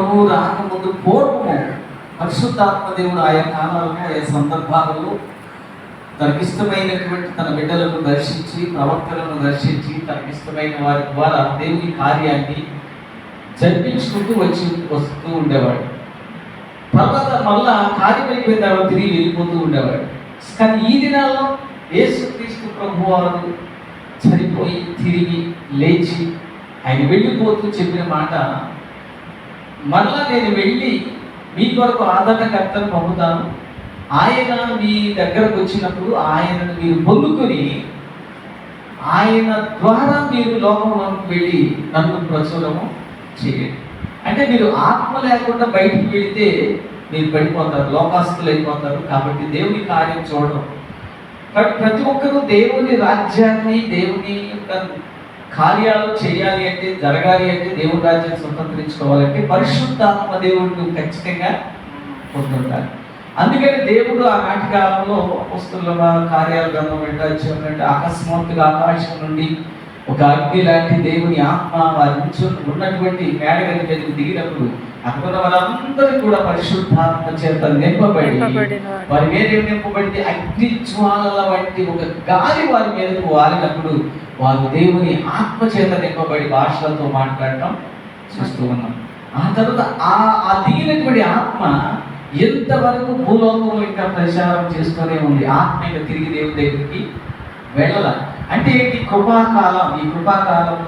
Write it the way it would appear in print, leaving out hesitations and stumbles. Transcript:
ప్రభువు రాకముందు పూర్వము పరిశుద్ధాత్మ దేవుడు ఆయా కాలాలలో ఆయా సందర్భాలలో తనకిష్టమైనటువంటి తన బిడ్డలను దర్శించి ప్రవక్తలను దర్శించి తనకిష్టమైన వారి ద్వారా దేవుని కార్యాన్ని జరిపించుకుంటూ వస్తూ ఉండేవాడు. తర్వాత మళ్ళా కార్యం అయిపోయిన తర్వాత తిరిగి వెళ్ళిపోతూ ఉండేవాడు. కానీ ఈ దినాల్లో యేసుక్రీస్తు ప్రభువారు చనిపోయి తిరిగి లేచి ఆయన వెళ్ళిపోతూ చెప్పిన మాట, మరలా నేను వెళ్ళి మీ కొరకు ఆదరణకర్తను పంపుతాను, ఆయన మీ దగ్గరకు వచ్చినప్పుడు ఆయనను మీరు పొందుకొని ఆయన ద్వారా మీరు లోకంలోకి వెళ్ళి నన్ను ప్రచురము చేయండి. అంటే మీరు ఆత్మ లేకుండా బయటికి వెళితే మీరు పడిపోతారు, లోకాస్తులు అయిపోతారు. కాబట్టి దేవుని కార్యం చూడడం. కాబట్టి ప్రతి ఒక్కరూ దేవుని రాజ్యాన్ని, దేవుని యొక్క కార్యాలు చేయాలి అంటే, జరగాలి అంటే, దేవుని రాజ్యాన్ని స్వతంత్రించుకోవాలంటే పరిశుద్ధాత్మ దేవుడు ఖచ్చితంగా పొందుంటారు. అందుకని దేవుడు ఆనాటి కాలంలో అపొస్తలుల కార్యాల గ్రంథం అంటే అకస్మాత్తుగా ఆకాశం నుండి ఒక అగ్ని లాంటి దేవుని ఆత్మ వారి ఉన్నటువంటి మేడగది మీదకి దిగినప్పుడు అక్కడ వారందరూ కూడా పరిశుద్ధాత్మ చేత నింపబడి వారి మీద నింపబడి అగ్ని జ్వాలల వంటి ఒక గాలి వారి మీదకు వాలినప్పుడు వారు దేవుని ఆత్మ చేత నింపబడి భాషలతో మాట్లాడటం చూస్తూ ఉన్నాం. ఆ తర్వాత ఆ దిగినటువంటి ఆత్మ ఎంతవరకు భూలోకంలో ఇంకా ప్రచారం చేస్తూనే ఉంది. ఆత్మ ఇంకా తిరిగి దేవుని దగ్గరికి వెళ్ళాల. అంటే ఏంటి? కృపాకాలం. ఈ కృపాకాలం